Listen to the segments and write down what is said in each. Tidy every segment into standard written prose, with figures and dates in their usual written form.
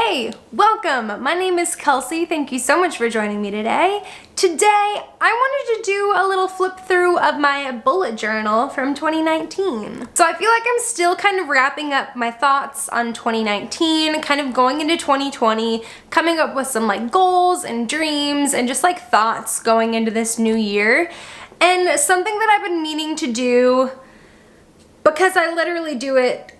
Hey, welcome! My name is Kelsey. Thank you so much for joining me today. Today, I wanted to do a little flip through of my bullet journal from 2019. So I feel like I'm still kind of wrapping up my thoughts on 2019, kind of going into 2020, coming up with some like goals and dreams and just like thoughts going into this new year. And something that I've been meaning to do, because I literally do it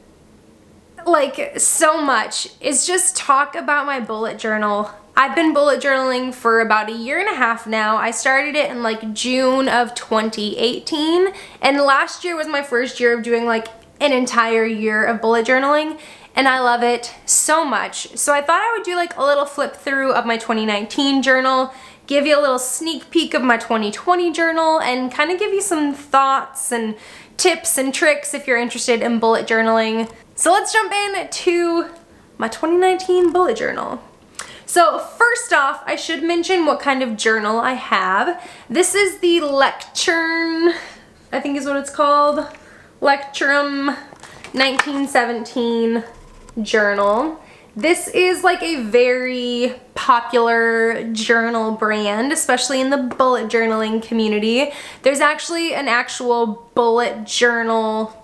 like so much, is just talk about my bullet journal. I've been bullet journaling for about 1.5 years now. I started it in like June of 2018, and last year was my first year of doing like an entire year of bullet journaling, and I love it so much. So I thought I would do like a little flip through of my 2019 journal, give you a little sneak peek of my 2020 journal, and kind of give you some thoughts and tips and tricks if you're interested in bullet journaling. So let's jump in to my 2019 bullet journal. So first off, I should mention what kind of journal I have. This is the Lectern, I think is what it's called, Lectrum 1917 journal. This is like a very popular journal brand, especially in the bullet journaling community. There's actually an actual bullet journal,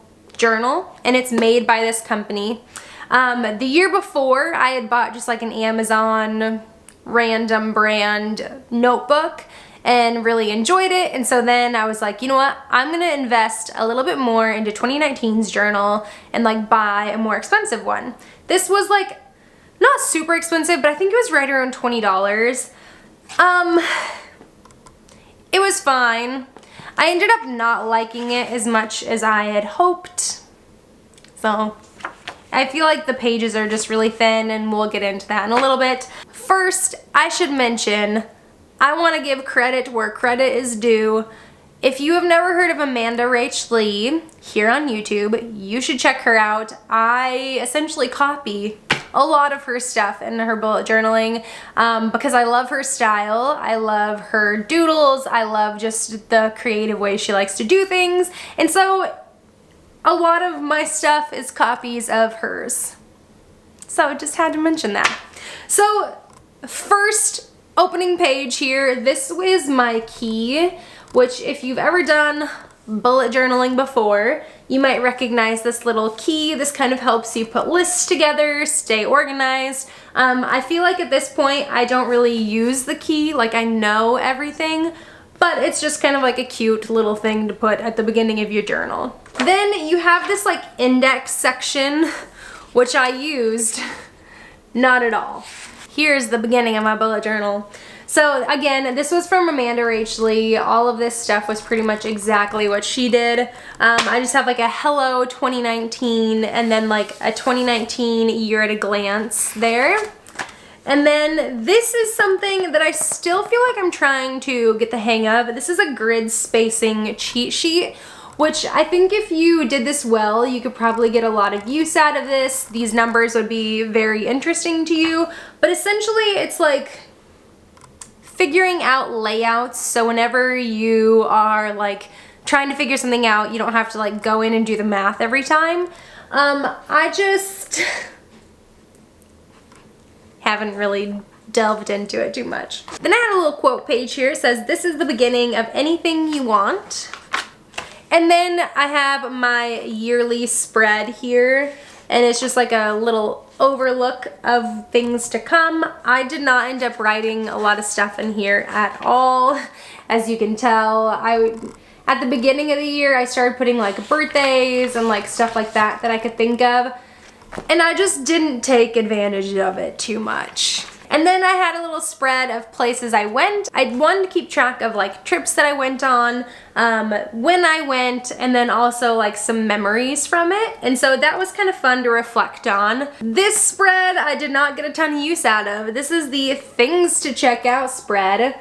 and it's made by this company. The year before, I had bought just like an Amazon random brand notebook and really enjoyed it. And so then I was like, you know what? I'm gonna invest a little bit more into 2019's journal and like buy a more expensive one. This was like not super expensive, but I think it was right around $20. It was fine. I ended up not liking it as much as I had hoped. So I feel like the pages are just really thin, and we'll get into that in a little bit. First, I should mention, I want to give credit where credit is due. If you have never heard of Amanda Rach Lee here on YouTube, you should check her out. I essentially copy a lot of her stuff in her bullet journaling because I love her style. I love her doodles. I love just the creative way she likes to do things. And so a lot of my stuff is copies of hers. So just had to mention that. So first opening page here, this is my key, which if you've ever done bullet journaling before, you might recognize this little key. This kind of helps you put lists together, stay organized. I feel like at this point I don't really use the key, like I know everything, but it's just kind of like a cute little thing to put at the beginning of your journal. Then you have this like index section, which I used not at all. Here's the beginning of my bullet journal. So again, this was from Amanda Rach Lee. All of this stuff was pretty much exactly what she did. I just have like a hello 2019 and then like a 2019 year at a glance there. And then this is something that I still feel like I'm trying to get the hang of. This is a grid spacing cheat sheet, which I think if you did this well, you could probably get a lot of use out of this. These numbers would be very interesting to you, but essentially it's like figuring out layouts, so whenever you are like trying to figure something out, you don't have to like go in and do the math every time. I just haven't really delved into it too much. Then I had a little quote page here. It says, "This is the beginning of anything you want." And then I have my yearly spread here, and it's just like a little overlook of things to come. I did not end up writing a lot of stuff in here at all. As you can tell, at the beginning of the year, I started putting like birthdays and like stuff like that I could think of, and I just didn't take advantage of it too much. And then I had a little spread of places I went. I wanted to keep track of like trips that I went on, when I went, and then also like some memories from it. And so that was kind of fun to reflect on. This spread I did not get a ton of use out of. This is the things to check out spread.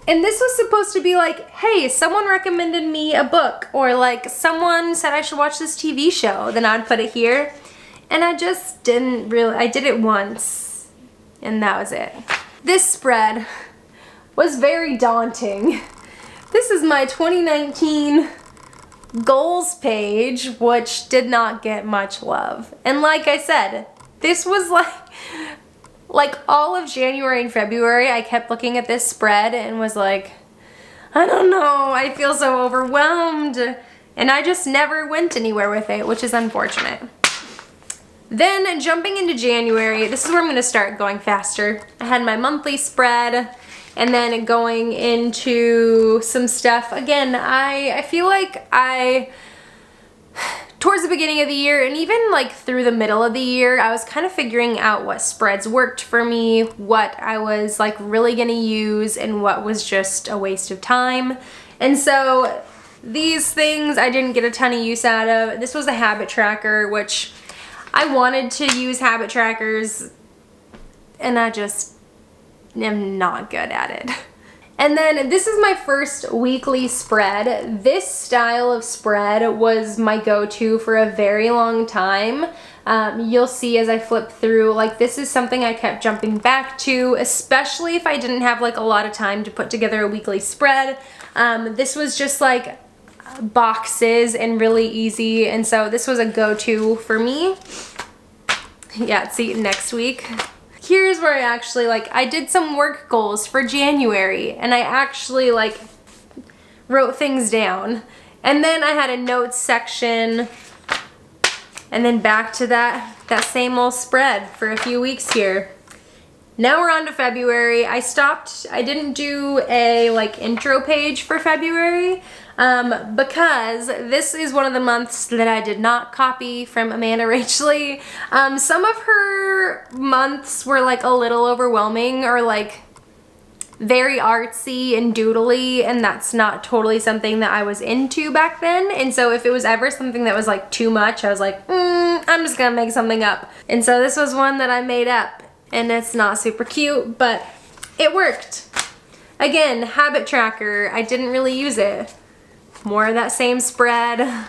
And this was supposed to be like, hey, someone recommended me a book, or like someone said I should watch this TV show. Then I'd put it here. And I just didn't really, I did it once, and that was it. This spread was very daunting. This is my 2019 goals page, which did not get much love. And like I said, this was like all of January and February, I kept looking at this spread and was like, I don't know, I feel so overwhelmed. And I just never went anywhere with it, which is unfortunate. Then jumping into January, this is where I'm gonna start going faster. I had my monthly spread, and then going into some stuff. Again, I feel like towards the beginning of the year and even like through the middle of the year, I was kind of figuring out what spreads worked for me, what I was like really gonna use, and what was just a waste of time. And so these things I didn't get a ton of use out of. This was a habit tracker, which I wanted to use habit trackers, and I just am not good at it. And then this is my first weekly spread. This style of spread was my go-to for a very long time. You'll see as I flip through, like this is something I kept jumping back to, especially if I didn't have like a lot of time to put together a weekly spread. This was just like boxes and really easy, and so this was a go-to for me. Yeah, see next week. Here's where I actually I did some work goals for January, and I actually like wrote things down, and then I had a notes section, and then back to that same old spread for a few weeks here. Now we're on to February. I didn't do a intro page for February because this is one of the months that I did not copy from Amanda Rachley. Some of her months were a little overwhelming, or very artsy and doodly, and that's not totally something that I was into back then. And so if it was ever something that was too much, I was like, I'm just gonna make something up. And so this was one that I made up, and it's not super cute, but it worked. Again, habit tracker, I didn't really use it. More of that same spread.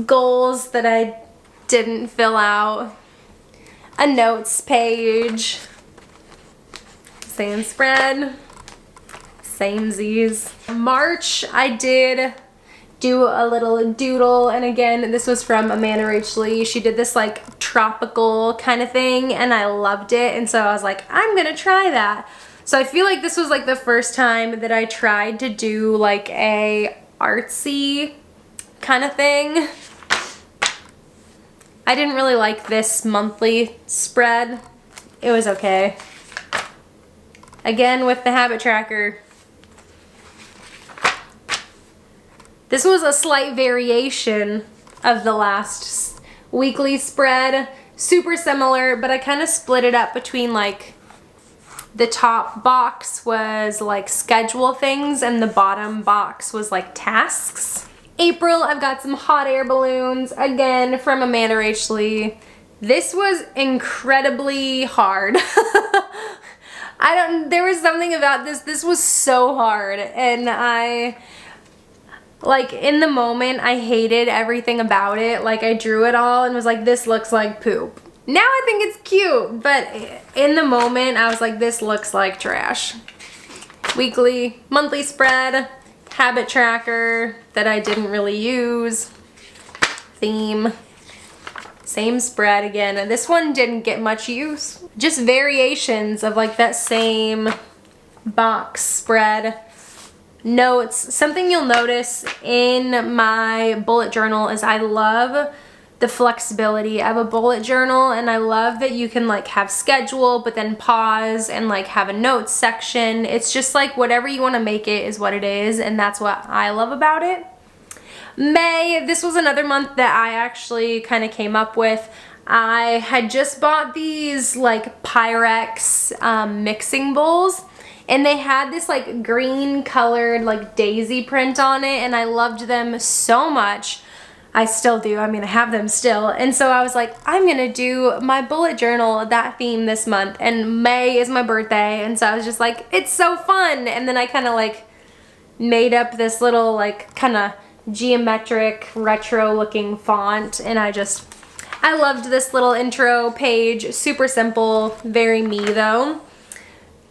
Goals that I didn't fill out. A notes page. Same spread. Samesies. March, I did do a little doodle, and again, this was from Amanda Rachley. She did this tropical kind of thing, and I loved it, and so I was like, I'm gonna try that. So I feel like this was the first time that I tried to do a artsy kind of thing. I didn't really like this monthly spread. It was okay. Again, with the habit tracker, this was a slight variation of the last weekly spread. Super similar, but I kind of split it up between the top box was schedule things, and the bottom box was tasks. April, I've got some hot air balloons, again from Amanda Rachley. This was incredibly hard. There was something about this was so hard, and in the moment, I hated everything about it. I drew it all and was like, this looks like poop. Now I think it's cute, but in the moment, I was like, this looks like trash. Weekly, monthly spread, habit tracker that I didn't really use, theme, same spread again. And this one didn't get much use. Just variations of that same box spread. Notes. Something you'll notice in my bullet journal is I love the flexibility of a bullet journal, and I love that you can have schedule but then pause and have a notes section. It's just whatever you want to make it is what it is, and that's what I love about it. May, this was another month that I actually kind of came up with. I had just bought these Pyrex mixing bowls, and they had this green colored daisy print on it, and I loved them so much. I still do. I mean, I have them still. And so I was like, I'm gonna do my bullet journal that theme this month, and May is my birthday, and so I was just like, it's so fun. And then I kind of made up this little kind of geometric retro looking font, and I loved this little intro page. Super simple, very me though.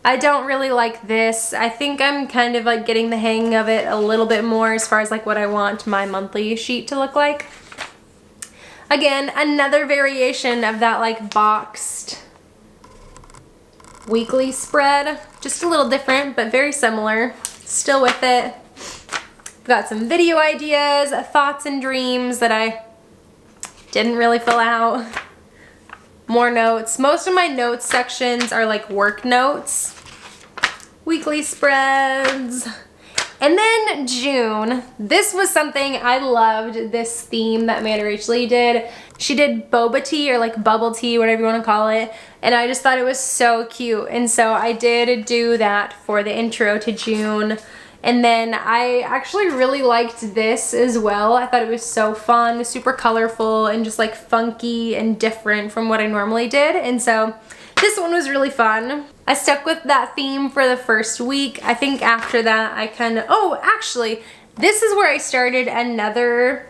I don't really like this. I think I'm kind of getting the hang of it a little bit more as far as what I want my monthly sheet to look like. Again, another variation of that boxed weekly spread. Just a little different, but very similar. Still with it. Got some video ideas, thoughts and dreams that I didn't really fill out. More notes. Most of my notes sections are like work notes. Weekly spreads. And then June, this was something I loved, this theme that Amanda Rachel did. She did boba tea, or like bubble tea, whatever you want to call it. And I just thought it was so cute. And so I did do that for the intro to June. And then I actually really liked this as well. I thought it was so fun, super colorful, and just like funky and different from what I normally did. And so this one was really fun. I stuck with that theme for the first week. I think after that I kind of, oh, actually, this is where I started another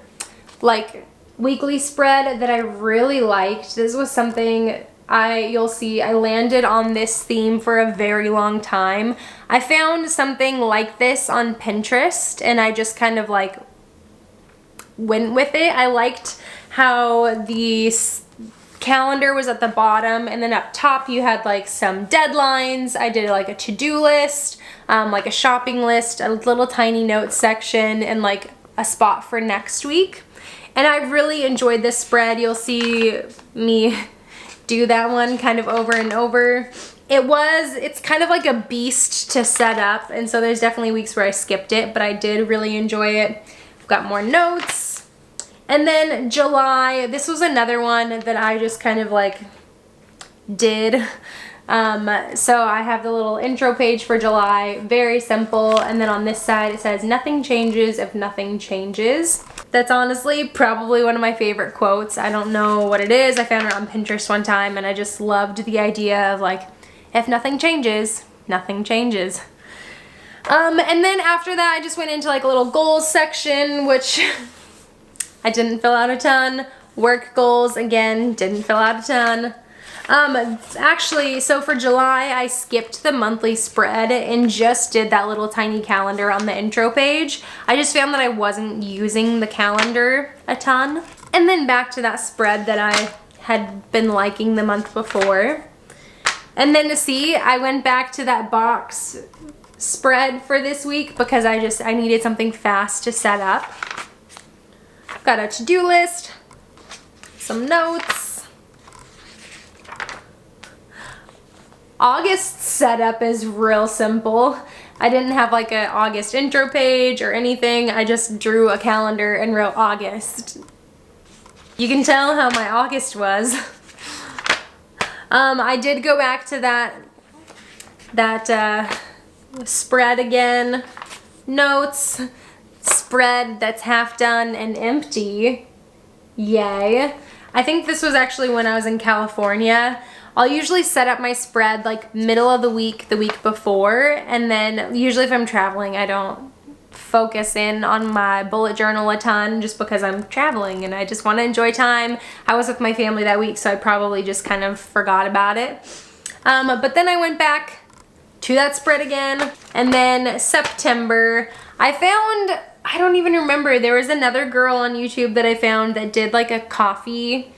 like weekly spread that I really liked. This was something you'll see I landed on this theme for a very long time. I found something like this on Pinterest and I just kind of like went with it. I liked how the calendar was at the bottom, and then up top you had like some deadlines. I did like a to-do list, like a shopping list, a little tiny notes section, and like a spot for next week. And I really enjoyed this spread. You'll see me do that one kind of over and over. It's kind of like a beast to set up, and so there's definitely weeks where I skipped it, but I did really enjoy it. I've got more notes. And then July, this was another one that I just kind of like did. So I have the little intro page for July, very simple. And then on this side it says, "Nothing changes if nothing changes." That's honestly probably one of my favorite quotes. I don't know what it is. I found it on Pinterest one time and I just loved the idea of like, if nothing changes, nothing changes. And then after that I just went into like a little goals section, which I didn't fill out a ton. Work goals, again, didn't fill out a ton. Actually, so for July, I skipped the monthly spread and just did that little tiny calendar on the intro page. I just found that I wasn't using the calendar a ton. And then back to that spread that I had been liking the month before. And then to see, I went back to that box spread for this week because I needed something fast to set up. Got a to-do list, some notes. August setup is real simple. I didn't have like an August intro page or anything. I just drew a calendar and wrote August. You can tell how my August was. I did go back to that spread again. Notes. Spread that's half done and empty. Yay. I think this was actually when I was in California. I'll usually set up my spread like middle of the week before, and then usually if I'm traveling I don't focus in on my bullet journal a ton just because I'm traveling and I just want to enjoy time. I was with my family that week, so I probably just kind of forgot about it. But then I went back to that spread again, and then September I found, I don't even remember, there was another girl on YouTube that I found that did like a coffee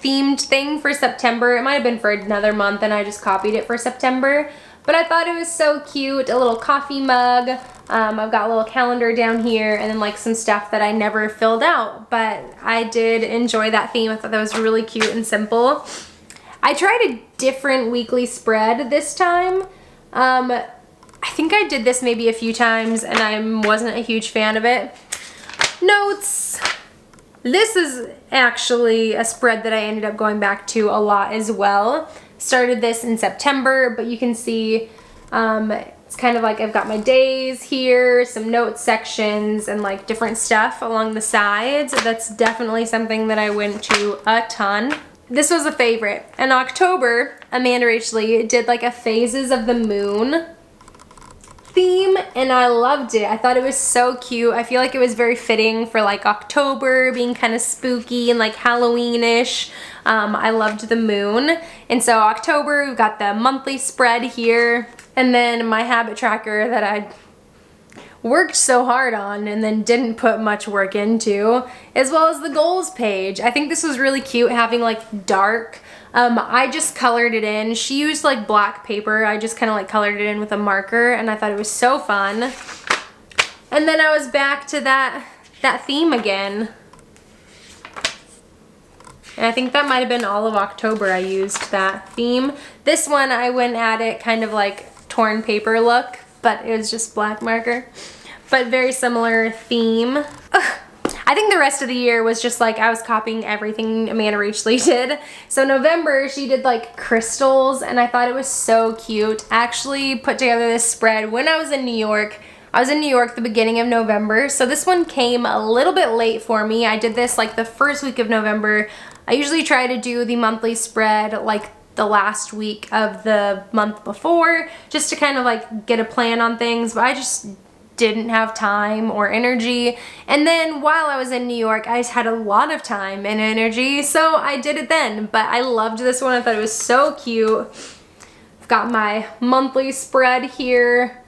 themed thing for September. It might have been for another month and I just copied it for September. But I thought it was so cute, a little coffee mug. I've got a little calendar down here and then like some stuff that I never filled out. But I did enjoy that theme. I thought that was really cute and simple. I tried a different weekly spread this time. I think I did this maybe a few times and I wasn't a huge fan of it. Notes. This is actually a spread that I ended up going back to a lot as well. Started this in September, but you can see it's kind of like I've got my days here, some notes sections, and like different stuff along the sides. That's definitely something that I went to a ton. This was a favorite. In October, Amanda Rachel did like a phases of the moon theme, and I loved it. I thought it was so cute. I feel like it was very fitting for like October, being kind of spooky and like Halloween-ish. I loved the moon. And so October, we've got the monthly spread here, and then my habit tracker that I worked so hard on and then didn't put much work into, as well as the goals page. I think this was really cute, having like dark I just colored it in. She used like black paper. I just kind of like colored it in with a marker, and I thought it was so fun. And then I was back to that theme again. And I think that might have been all of October I used that theme. This one I went at it kind of like torn paper look, but it was just black marker. But very similar theme. Ugh. I think the rest of the year was just like I was copying everything Amanda Reachley did. So November, she did like crystals, and I thought it was so cute. I actually put together this spread when I was in New York. I was in New York the beginning of November, so this one came a little bit late for me. I did this like the first week of November. I usually try to do the monthly spread like the last week of the month before, just to kind of like get a plan on things, but I just didn't have time or energy. And then while I was in New York, I just had a lot of time and energy, so I did it then. But I loved this one. I thought it was so cute. I've got my monthly spread here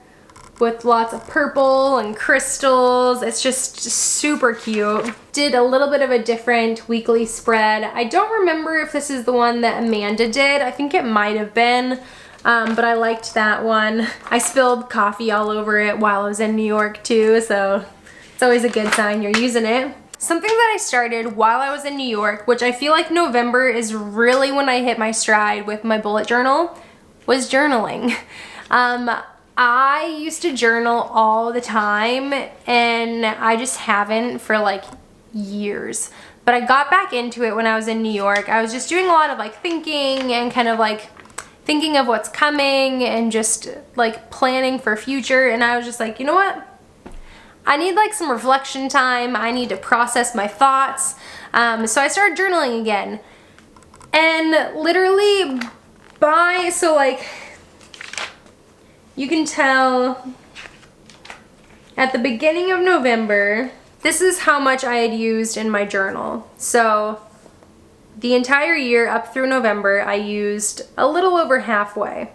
with lots of purple and crystals. It's just super cute. Did a little bit of a different weekly spread. I don't remember if this is the one that Amanda did. I think it might have been. But I liked that one. I spilled coffee all over it while I was in New York too, so it's always a good sign you're using it. Something that I started while I was in New York, which I feel like November is really when I hit my stride with my bullet journal, was journaling. I used to journal all the time, and I just haven't for like years. But I got back into it when I was in New York. I was just doing a lot of like thinking and kind of like thinking of what's coming and just like planning for future, and I was just like, you know what? I need like some reflection time. I need to process my thoughts. So I started journaling again. And literally so like you can tell at the beginning of November, this is how much I had used in my journal. So the entire year up through November, I used a little over halfway.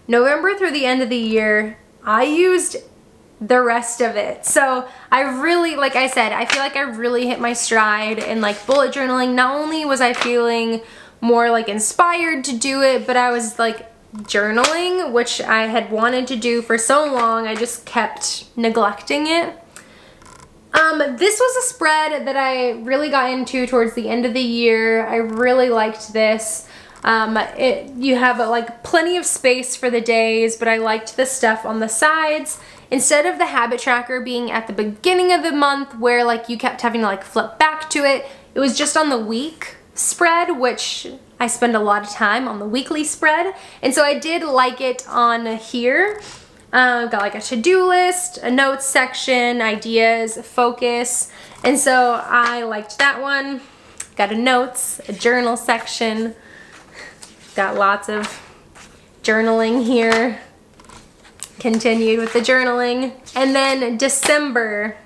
November through the end of the year, I used the rest of it. So I really, like I said, I feel like I really hit my stride in like bullet journaling. Not only was I feeling more like inspired to do it, but I was like journaling, which I had wanted to do for so long. I just kept neglecting it. This was a spread that I really got into towards the end of the year. I really liked this. You have like plenty of space for the days, but I liked the stuff on the sides. Instead of the habit tracker being at the beginning of the month where like you kept having to like flip back to it, it was just on the week spread, which I spend a lot of time on the weekly spread. And so I did like it on here. Got like a to-do list, a notes section, ideas, focus, and so I liked that one. Got a notes, a journal section, got lots of journaling here. Continued with the journaling. And then December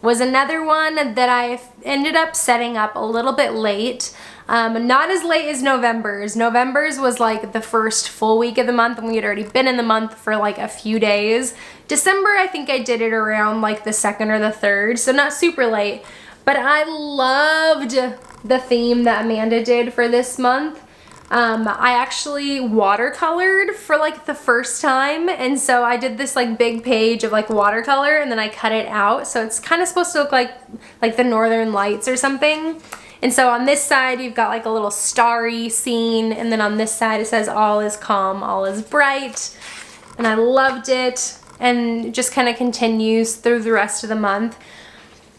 was another one that I ended up setting up a little bit late. Not as late as November's. November's was like the first full week of the month, and we had already been in the month for like a few days. December, I think I did it around like the 2nd or the 3rd, so not super late. But I loved the theme that Amanda did for this month. I actually watercolored for like the first time, and so I did this like big page of like watercolor, and then I cut it out, so it's kind of supposed to look like the Northern Lights or something. And so on this side you've got like a little starry scene, and then on this side it says all is calm, all is bright, and I loved it, and it just kind of continues through the rest of the month.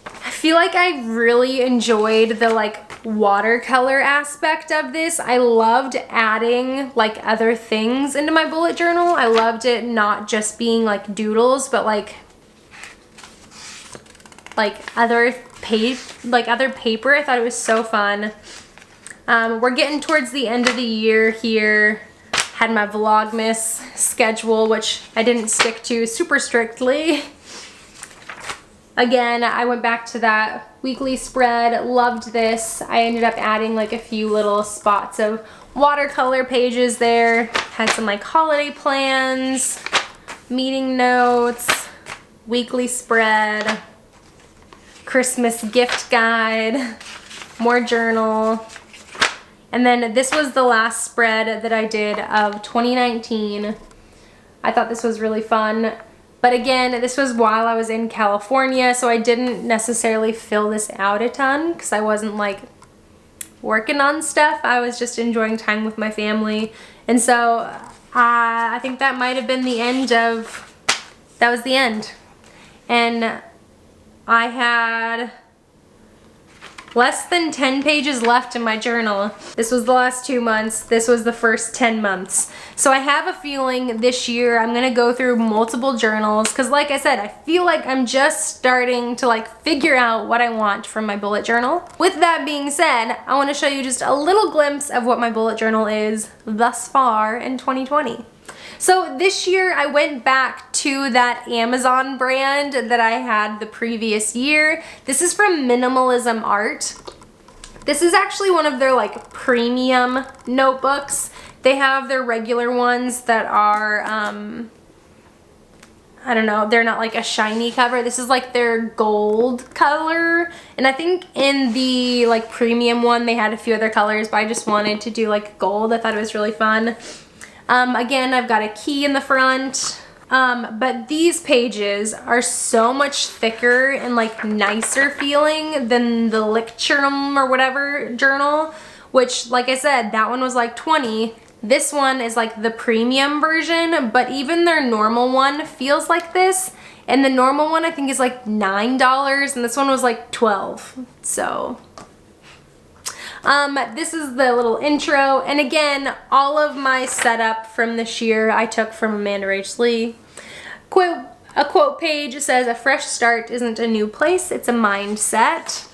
I feel like I really enjoyed the like watercolor aspect of this. I loved adding like other things into my bullet journal. I loved it not just being like doodles, but like other paper. I thought it was so fun. We're getting towards the end of the year here. Had my Vlogmas schedule, which I didn't stick to super strictly. Again, I went back to that weekly spread, loved this. I ended up adding like a few little spots of watercolor pages there. Had some like holiday plans, meeting notes, weekly spread, Christmas gift guide, more journal. And then this was the last spread that I did of 2019. I thought this was really fun. But again, this was while I was in California, so I didn't necessarily fill this out a ton because I wasn't like working on stuff. I was just enjoying time with my family. And so I think that might have been the end of, that was the end. And I had less than 10 pages left in my journal. This was the last 2 months. This was the first 10 months. So I have a feeling this year I'm gonna go through multiple journals because like I said, I feel like I'm just starting to like figure out what I want from my bullet journal. With that being said, I wanna show you just a little glimpse of what my bullet journal is thus far in 2020. So this year I went back to that Amazon brand that I had the previous year. This is from Minimalism Art. This is actually one of their like premium notebooks. They have their regular ones that are, I don't know, they're not like a shiny cover. This is like their gold color. And I think in the like premium one, they had a few other colors, but I just wanted to do like gold. I thought it was really fun. Again, I've got a key in the front, but these pages are so much thicker and like nicer feeling than the Lictrum or whatever journal, which like I said, that one was like 20. This one is like the premium version, but even their normal one feels like this. And the normal one I think is like $9 and this one was like 12. So this is the little intro, and again, all of my setup from this year I took from Amanda Rach Lee. A quote page says, "A fresh start isn't a new place, it's a mindset."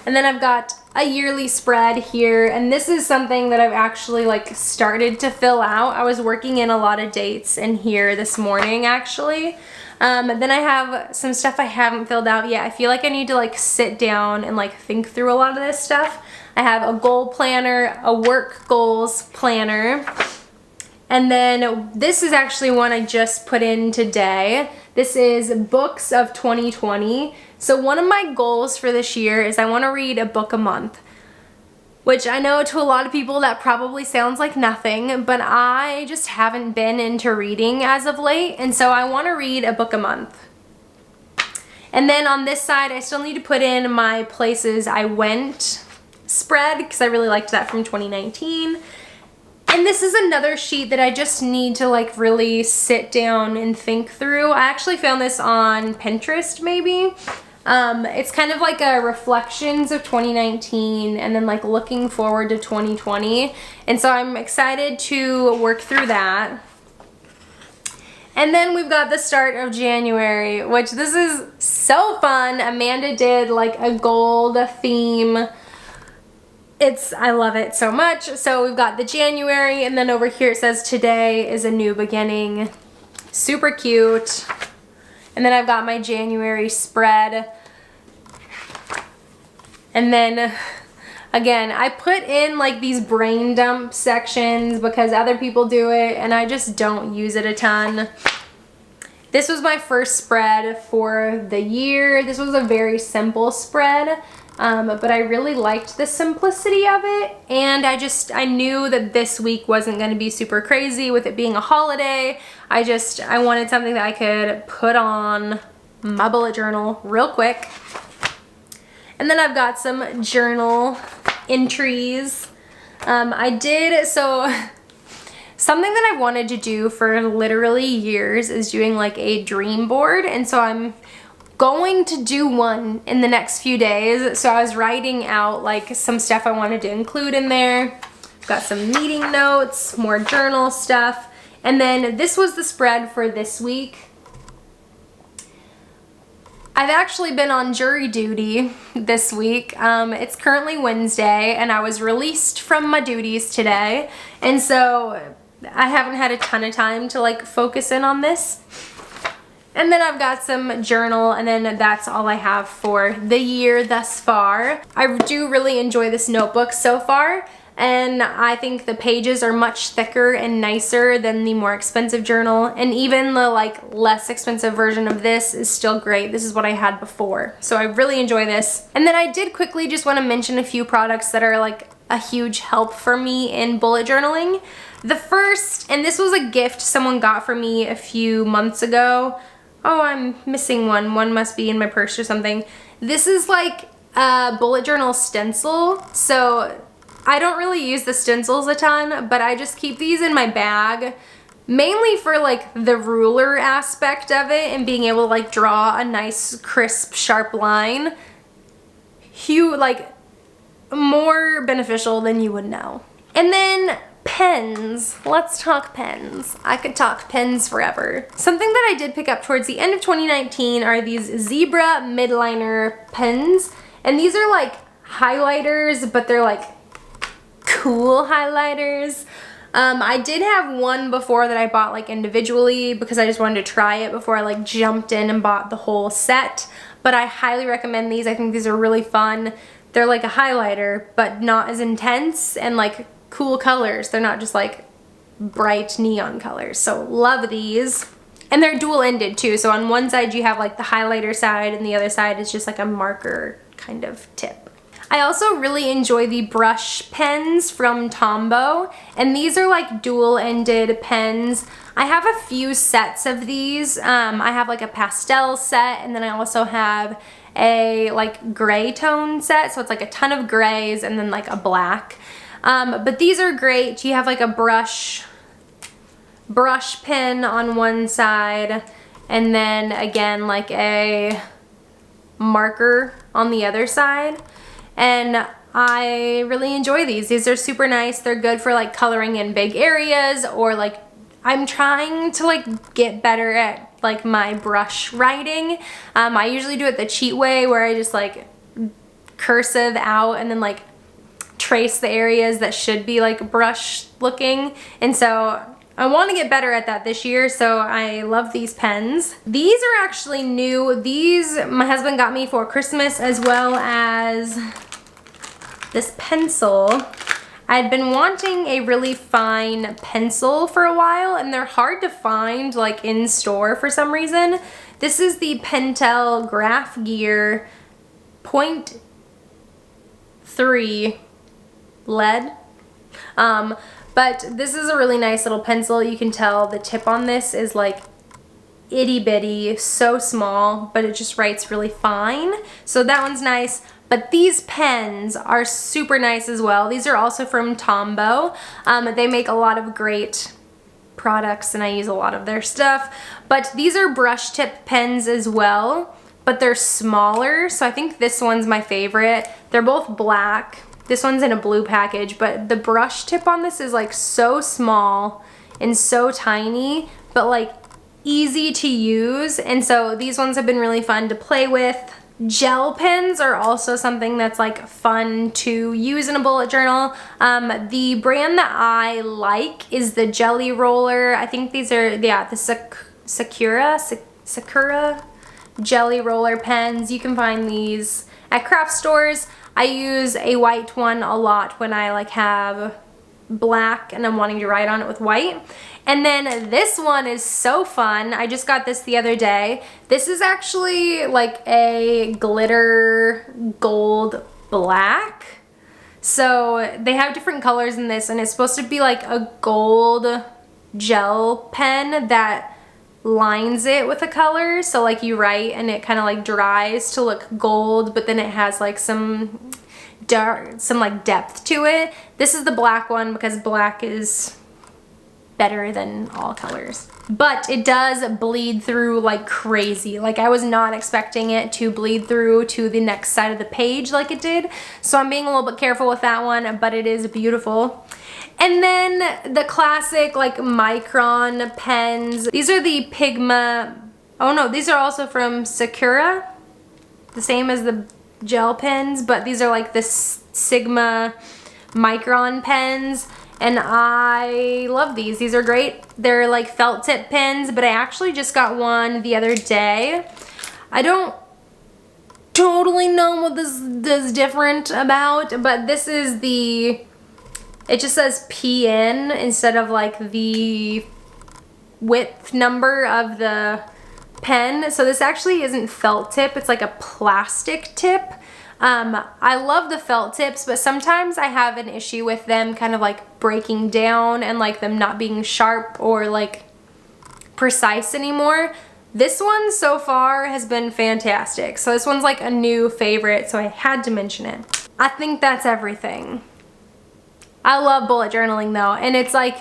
And then I've got a yearly spread here, and this is something that I've actually like started to fill out. I was working in a lot of dates in here this morning actually. Then I have some stuff I haven't filled out yet. I feel like I need to like sit down and like think through a lot of this stuff. I have a goal planner, a work goals planner, and then this is actually one I just put in today. This is books of 2020. So one of my goals for this year is I want to read a book a month, which I know to a lot of people that probably sounds like nothing, but I just haven't been into reading as of late, and so I want to read a book a month. And then on this side, I still need to put in my places I went spread because I really liked that from 2019. And this is another sheet that I just need to like really sit down and think through. I actually found this on Pinterest maybe. It's kind of like a reflections of 2019 and then like looking forward to 2020. And so I'm excited to work through that. And then we've got the start of January, which this is so fun. Amanda did like a gold theme. I love it so much. So we've got the January, and then over here it says today is a new beginning. Super cute. And then I've got my January spread. And then again, I put in like these brain dump sections because other people do it and I just don't use it a ton. This was my first spread for the year. This was a very simple spread. But I really liked the simplicity of it, and I knew that this week wasn't going to be super crazy with it being a holiday. I wanted something that I could put on my bullet journal real quick. And then I've got some journal entries. Something that I've wanted to do for literally years is doing like a dream board, and so I'm going to do one in the next few days. So I was writing out like some stuff I wanted to include in there. Got some meeting notes, more journal stuff, and then this was the spread for this week. I've actually been on jury duty this week. It's currently Wednesday and I was released from my duties today, and so I haven't had a ton of time to like focus in on this. And then I've got some journal, and then that's all I have for the year thus far. I do really enjoy this notebook so far, and I think the pages are much thicker and nicer than the more expensive journal, and even the like less expensive version of this is still great. This is what I had before, so I really enjoy this. And then I did quickly just want to mention a few products that are like a huge help for me in bullet journaling. The first, and this was a gift someone got for me a few months ago. Oh, I'm missing one. One must be in my purse or something. This is like a bullet journal stencil. So I don't really use the stencils a ton, but I just keep these in my bag, mainly for like the ruler aspect of it and being able to like draw a nice crisp sharp line. Like more beneficial than you would know. And then pens. Let's talk pens. I could talk pens forever. Something that I did pick up towards the end of 2019 are these Zebra midliner pens. And these are like highlighters, but they're like cool highlighters. I did have one before that I bought like individually because I just wanted to try it before I like jumped in and bought the whole set. But I highly recommend these. I think these are really fun. They're like a highlighter, but not as intense, and like cool colors. They're not just like bright neon colors. So love these. And they're dual-ended too. So on one side you have like the highlighter side and the other side is just like a marker kind of tip. I also really enjoy the brush pens from Tombow, and these are like dual-ended pens. I have a few sets of these. I have like a pastel set, and then I also have a like gray tone set, so it's like a ton of grays and then like a black. But these are great. You have like a brush pen on one side, and then again like a marker on the other side. And I really enjoy these. These are super nice. They're good for like coloring in big areas, or like I'm trying to like get better at like my brush writing. I usually do it the cheat way where I just like cursive out and then like trace the areas that should be like brush looking. And so I want to get better at that this year, so I love these pens. These are actually new. These my husband got me for Christmas, as well as this pencil. I'd been wanting a really fine pencil for a while, and they're hard to find like in store for some reason. This is the Pentel Graph Gear .3 lead. But this is a really nice little pencil. You can tell the tip on this is like itty bitty, so small, but it just writes really fine. So that one's nice. But these pens are super nice as well. These are also from Tombow. They make a lot of great products and I use a lot of their stuff. But these are brush tip pens as well, but they're smaller. So I think this one's my favorite. They're both black. This one's in a blue package, but the brush tip on this is like so small and so tiny, but like easy to use. And so these ones have been really fun to play with. Gel pens are also something that's like fun to use in a bullet journal. The brand that I like is the Jelly Roller. I think these are, yeah, the Sakura Jelly Roller pens. You can find these at craft stores. I use a white one a lot when I like have black and I'm wanting to write on it with white. And then this one is so fun. I just got this the other day. This is actually like a glitter gold black. So they have different colors in this, and it's supposed to be like a gold gel pen that lines it with a color. So like you write and it kind of like dries to look gold, but then it has like some like depth to it. This is the black one because black is better than all colors. But it does bleed through like crazy. Like I was not expecting it to bleed through to the next side of the page like it did. So I'm being a little bit careful with that one, but it is beautiful. And then the classic like micron pens. These are the Pigma, oh no, these are also from Sakura. The same as the gel pens, but these are like the Sigma micron pens. And I love these. These are great. They're like felt tip pens, but I actually just got one the other day. I don't totally know what this is different about, but this is the, it just says PN instead of like the width number of the pen. So this actually isn't felt tip, it's like a plastic tip. I love the felt tips, but sometimes I have an issue with them kind of like breaking down and like them not being sharp or like precise anymore. This one so far has been fantastic. So this one's like a new favorite, so I had to mention it. I think that's everything. I love bullet journaling though, and it's like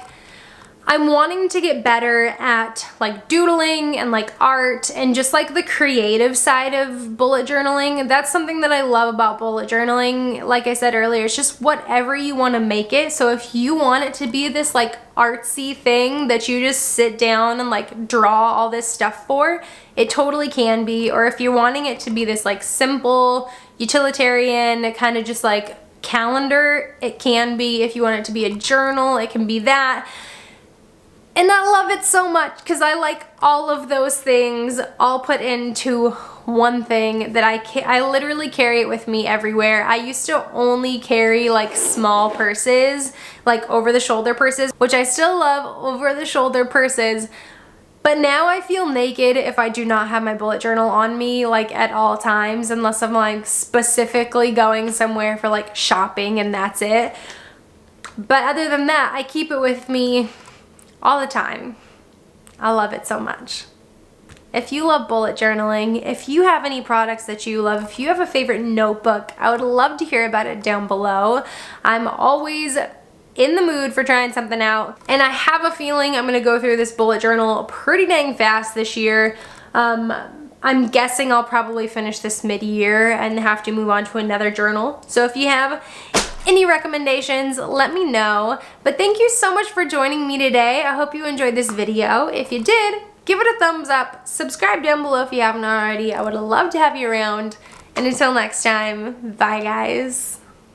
I'm wanting to get better at like doodling and like art and just like the creative side of bullet journaling. That's something that I love about bullet journaling. Like I said earlier, it's just whatever you want to make it. So if you want it to be this like artsy thing that you just sit down and like draw all this stuff for, it totally can be. Or if you're wanting it to be this like simple, utilitarian kind of just like calendar, it can be. If you want it to be a journal, it can be that. And I love it so much because I like all of those things all put into one thing that I literally carry it with me everywhere. I used to only carry like small purses, like over the shoulder purses, which I still love over the shoulder purses. But now I feel naked if I do not have my bullet journal on me like at all times, unless I'm like specifically going somewhere for like shopping and that's it. But other than that, I keep it with me all the time. I love it so much. If you love bullet journaling, if you have any products that you love, if you have a favorite notebook, I would love to hear about it down below. I'm always in the mood for trying something out, and I have a feeling I'm gonna go through this bullet journal pretty dang fast this year. I'm guessing I'll probably finish this mid-year and have to move on to another journal. So if you have any recommendations, let me know. But thank you so much for joining me today. I hope you enjoyed this video. If you did, give it a thumbs up. Subscribe down below if you haven't already. I would love to have you around. And until next time, bye guys.